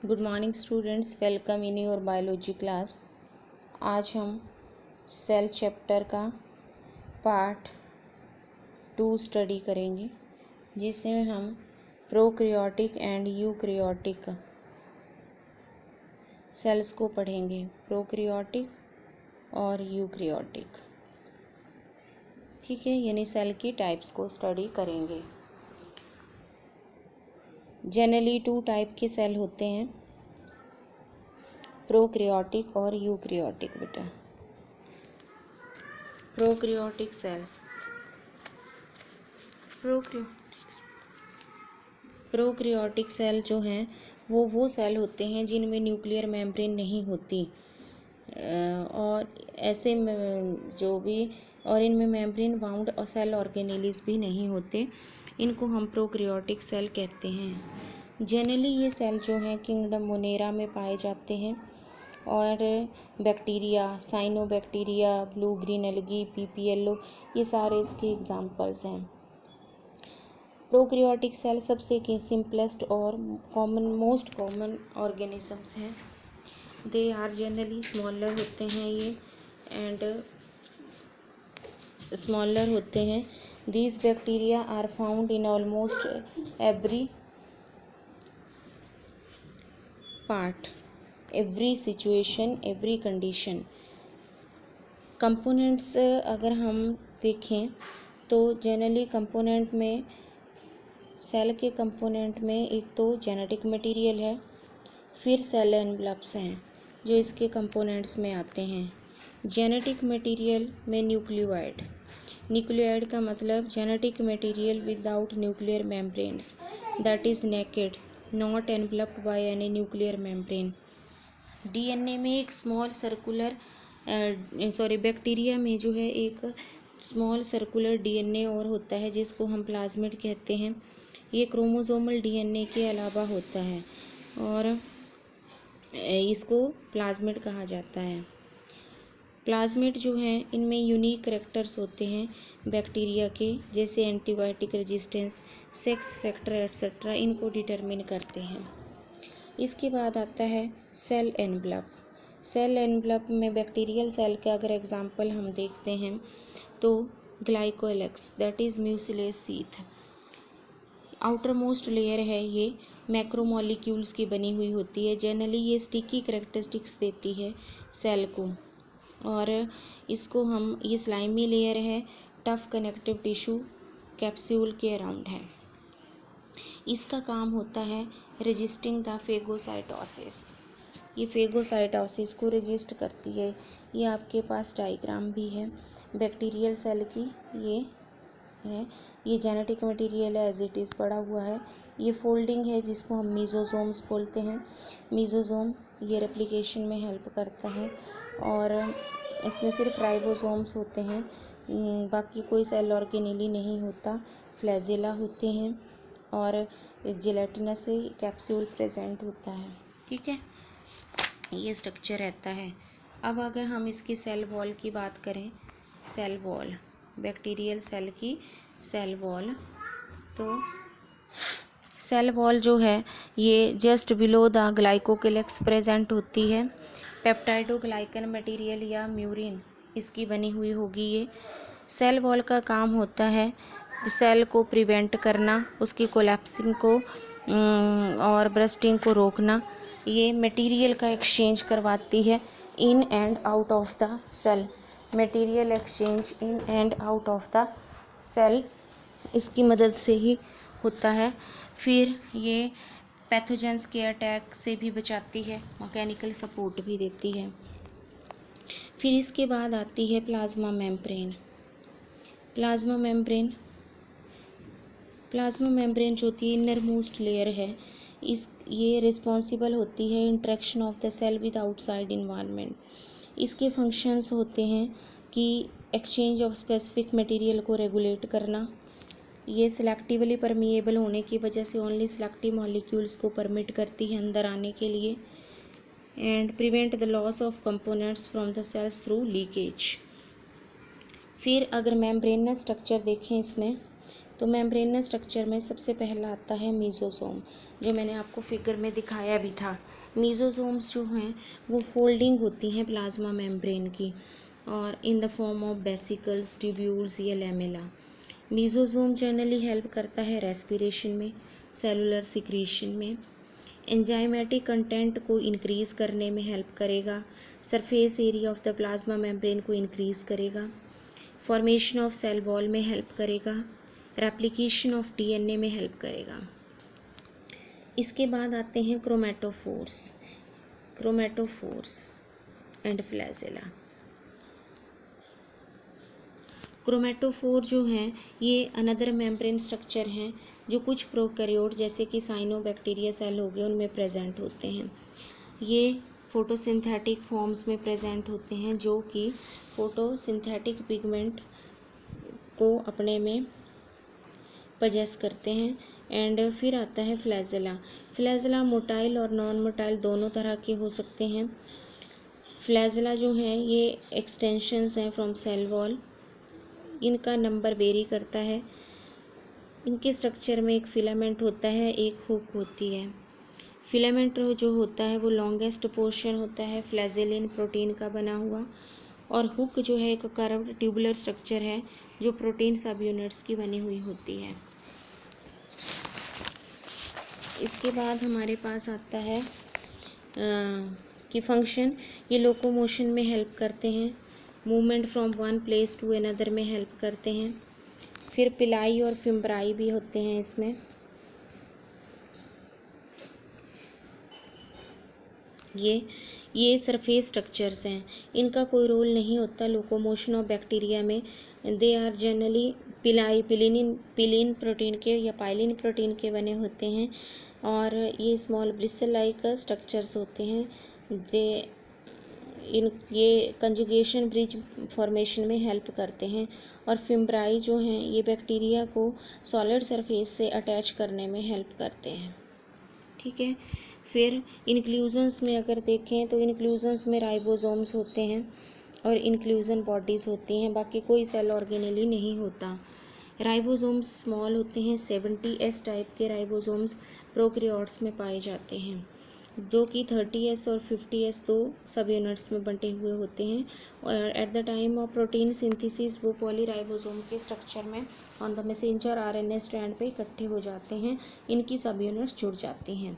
Good morning students, welcome in your biology class. आज हम cell chapter का part 2 study करेंगे, जिसमें हम प्रोकैरियोटिक एंड यूकैरियोटिक सेल्स को पढ़ेंगे, प्रोकैरियोटिक और यूकैरियोटिक। ठीक है, यानी सेल की टाइप्स को स्टडी करेंगे। जनरली 2 टाइप के सेल होते हैं, प्रोकैरियोटिक और यूकैरियोटिक। बेटा, प्रोकैरियोटिक सेल्स प्रोकैरियोटिक सेल जो हैं वो सेल होते हैं जिनमें न्यूक्लियर मेम्ब्रेन नहीं होती, और ऐसे जो भी और इनमें मेम्ब्रेन बाउंड और सेल ऑर्गेनेलिस भी नहीं होते। इनको हम प्रोकैरियोटिक सेल कहते हैं। जनरली ये सेल जो हैं किंगडम मोनेरा में पाए जाते हैं, और bacteria, cyanobacteria, blue green algae, PPLO, ये सारे इसके एग्जाम्पल्स हैं। प्रोकैरियोटिक सेल सबसे सिंपलेस्ट और मोस्ट कॉमन ऑर्गेनिजम्स हैं। दे आर जनरली स्मॉलर होते हैं ये, एंड स्मॉलर होते हैं। These bacteria are found in almost every part, every situation, every condition. Components अगर हम देखें तो जनरली कंपोनेंट में, सेल के कंपोनेंट में एक तो जेनेटिक मटेरियल है, फिर सेल एनवलप्स हैं जो इसके कंपोनेंट्स में आते हैं। जेनेटिक मटेरियल में न्यूक्लियोइड, न्यूक्लियोइड का मतलब genetic material without nuclear membranes, that is naked, not enveloped by any nuclear membrane. DNA में एक स्मॉल सर्कुलर बैक्टीरिया में जो है एक स्मॉल सर्कुलर डीएनए और होता है, जिसको हम प्लाज्मिड कहते हैं। ये क्रोमोसोमल डीएनए के अलावा होता है और इसको प्लाज्मिड कहा जाता है। प्लाज्मिड जो हैं इनमें यूनिक करैक्टर्स होते हैं बैक्टीरिया के, जैसे antibiotic resistance, sex factor etcetera, इनको डिटरमिन करते हैं। इसके बाद आता है सेल एनवलप। सेल एनवलप में बैक्टीरियल सेल का अगर एग्जांपल हम देखते हैं तो glycocalyx, that is mucilage sheath. Outermost layer है, ये मैक्रोमोलिक्यूल्स की बनी हुई होती है। जनरली ये स्टिकी करेक्टरिस्टिक्स देती है सेल को, और इसको हम, ये स्लाइमी लेयर है, टफ कनेक्टिव टिश्यू कैप्सूल के अराउंड है। इसका काम होता है रजिस्टिंग द फेगोसाइटोसिस, ये फेगोसाइटोसिस को रजिस्ट करती है। ये आपके पास डायग्राम भी है बैक्टीरियल सेल की, ये है, ये जेनेटिक मटेरियल है, एज इट इज़ पड़ा हुआ है। ये फोल्डिंग है जिसको हम मीजोजोम्स बोलते हैं। मीजोजोम ये रेप्लिकेशन में हेल्प करता है, और इसमें सिर्फ राइबोसोम्स होते हैं, बाकी कोई सेल ऑर्गेनेली नहीं होता। फ्लैजेला होते हैं और जिलेटिनस कैप्सूल प्रेजेंट होता है। ठीक है, ये स्ट्रक्चर रहता है। अब अगर हम इसकी सेल वॉल की बात करें, सेल वॉल, बैक्टीरियल सेल की सेल वॉल, तो सेल वॉल जो है ये जस्ट बिलो द ग्लाइकोलेक्स प्रेजेंट होती है। पेप्टाइडोग्लाइकन मटेरियल या म्यूरिन इसकी बनी हुई होगी। ये सेल वॉल का काम होता है सेल को प्रिवेंट करना, उसकी कोलैप्सिंग को और ब्रस्टिंग को रोकना। ये मटेरियल का एक्सचेंज करवाती है in and out of the cell, material exchange in and out of the cell इसकी मदद से ही होता है। फिर ये पैथोजेंस के अटैक से भी बचाती है, मैकेनिकल सपोर्ट भी देती है। फिर इसके बाद आती है प्लाज्मा मेम्ब्रेन। प्लाज्मा मेम्ब्रेन जो होती है इनर मोस्ट लेयर है, ये रिस्पॉन्सिबल होती है interaction of the cell with outside environment. इसके फंक्शंस होते हैं कि एक्सचेंज ऑफ स्पेसिफिक मटेरियल को रेगुलेट करना। ये सिलेक्टिवली परमिएबल होने की वजह से ओनली सिलेक्टिव मॉलिक्यूल्स को परमिट करती है अंदर आने के लिए, and prevent the loss of components from the cells through leakage. फिर अगर मेम्ब्रेनस स्ट्रक्चर देखें इसमें, तो मेम्ब्रेनस स्ट्रक्चर में सबसे पहला आता है मीजोसोम, जो मैंने आपको फिगर में दिखाया भी था। मीजोसोम्स जो हैं वो फोल्डिंग होती हैं प्लाज्मा मेम्ब्रेन की, और in the form of vesicles, tubules या लैमेला। मीजोसोम जनरली हेल्प करता है रेस्पिरेशन में, सेलुलर सिक्रीशन में, एंजाइमेटिक कंटेंट को इंक्रीज़ करने में हेल्प करेगा, surface area of the plasma membrane को इंक्रीज़ करेगा, फॉर्मेशन ऑफ सेल वॉल में हेल्प करेगा, रेप्लिकेशन ऑफ डीएनए में हेल्प करेगा। इसके बाद आते हैं क्रोमेटोफोर्स एंड फ्लैजेला। क्रोमेटोफोर जो हैं ये अनदर मेम्ब्रेन स्ट्रक्चर हैं जो कुछ प्रोकैरियोट जैसे कि साइनोबैक्टीरिया सेल हो गए उनमें प्रेजेंट होते हैं। ये फोटोसिंथेटिक फॉर्म्स में प्रेजेंट होते हैं जो कि फोटोसिंथेटिक पिगमेंट को अपने में पजेस करते हैं। एंड फिर आता है फ्लैजेला मोटाइल और नॉन मोटाइल दोनों तरह के हो सकते हैं। फ्लैजेला जो हैं ये एक्सटेंशंस हैं फ्रॉम सेल वॉल। इनका नंबर वेरी करता है। इनके स्ट्रक्चर में एक फिलामेंट होता है, एक हुक होती है। फिलामेंट जो होता है वो लॉन्गेस्ट पोर्शन होता है फ्लैजेलिन प्रोटीन का बना हुआ, और हुक जो है एक कर्व्ड ट्यूबुलर स्ट्रक्चर है जो प्रोटीन सब यूनिट्स की बनी हुई होती है। इसके बाद हमारे पास आता है कि फंक्शन, ये लोकोमोशन में हेल्प करते हैं, movement from one place to another में हेल्प करते हैं। फिर पिलाई और फिम्ब्राई भी होते हैं इसमें। ये सरफेस स्ट्रक्चर्स हैं, इनका कोई रोल नहीं होता लोकोमोशन ऑफ बैक्टीरिया में। They are generally pilin protein के या पाइलिन प्रोटीन के बने होते हैं, और ये स्मॉल ब्रिसल लाइक स्ट्रक्चर्स होते हैं। ये कंजुगेशन ब्रिज फॉर्मेशन में हेल्प करते हैं। और फिम्ब्राई जो हैं ये बैक्टीरिया को सॉलिड सरफेस से अटैच करने में हेल्प करते हैं। ठीक है। फिर इंक्लूजन्स में अगर देखें तो इंक्लूजन्स में राइबोसोम्स होते हैं और इंक्लूजन बॉडीज़ होती हैं, बाकी कोई सेल ऑर्गेनेली नहीं होता। राइबोसोम्स स्मॉल होते हैं, 70S टाइप के राइबोसोम्स प्रोकैरियोट्स में पाए जाते हैं, जो कि 30S और 50S दो सब यूनिट्स में बंटे हुए होते हैं। और at the time of protein synthesis वो पॉलीराइबोसोम के स्ट्रक्चर में on the messenger RNA strand पे इकट्ठे हो जाते हैं, इनकी सब यूनिट्स जुड़ जाती हैं।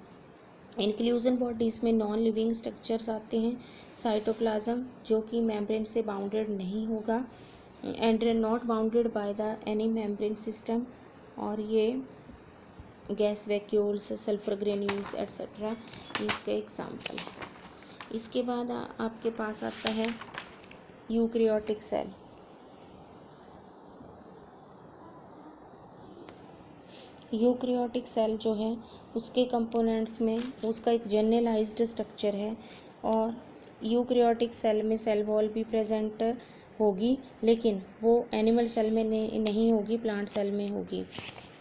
इंक्लूजन बॉडीज़ में नॉन लिविंग स्ट्रक्चर्स आते हैं, साइटोप्लाज्म जो कि मेम्ब्रेन से बाउंडेड नहीं होगा and not bounded by the any membrane system, और ये gas vacuoles, sulphur granules etcetera इसके एग्जाम्पल है। इसके बाद आपके पास आता है यूकैरियोटिक सेल। यूकैरियोटिक सेल जो है उसके कंपोनेंट्स में उसका एक जनरलाइज्ड स्ट्रक्चर है, और यूकैरियोटिक सेल में सेल वॉल भी प्रेजेंट होगी, लेकिन वो एनिमल सेल में नहीं होगी, प्लांट सेल में होगी।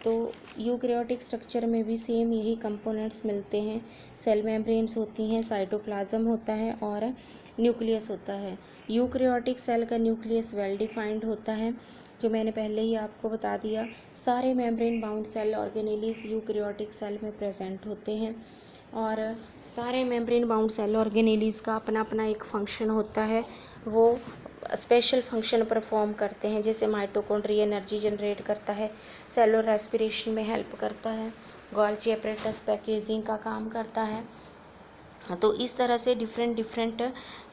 तो यूकैरियोटिक स्ट्रक्चर में भी सेम यही कंपोनेंट्स मिलते हैं। सेल मेम्ब्रेन्स होती हैं, साइटोप्लाज्म होता है और न्यूक्लियस होता है। यूकैरियोटिक सेल का न्यूक्लियस वेल डिफाइंड होता है, जो मैंने पहले ही आपको बता दिया। सारे membrane bound cell organelles eukaryotic cell में प्रेजेंट होते हैं, और सारे मेम्ब्रेन बाउंड सेल ऑर्गेनेलीज का अपना अपना एक फंक्शन होता है, वो स्पेशल फंक्शन परफॉर्म करते हैं। जैसे माइटोकॉन्ड्रिया एनर्जी जनरेट करता है, सेलुलर रेस्पिरेशन में हेल्प करता है, गोल्गी एपरेटस पैकेजिंग का काम करता है। तो इस तरह से डिफरेंट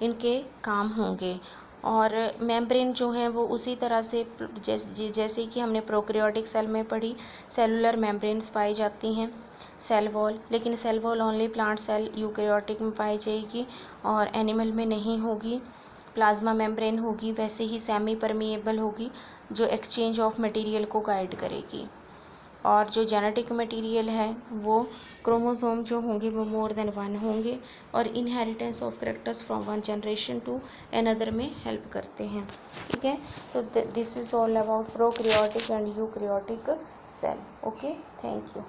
इनके काम होंगे। और मेम्ब्रेन जो है वो उसी तरह से जैसे कि हमने प्रोकैरियोटिक सेल में पढ़ी, सेलुलर मेम्ब्रेन्स पाई जाती हैं, सेल वॉल, लेकिन cell wall only plant cell eukaryotic में पाई जाएगी और एनिमल में नहीं होगी। प्लाज्मा मेम्ब्रेन होगी, वैसे ही सेमी परमिएबल होगी जो एक्सचेंज ऑफ मटेरियल को गाइड करेगी। और जो जेनेटिक मटेरियल है वो क्रोमोसोम जो होंगे वो मोर देन 1 होंगे, और inheritance of characters from one generation to another में हेल्प करते हैं। ठीक है, तो this is all about prokaryotic and eukaryotic cell. Okay, thank you.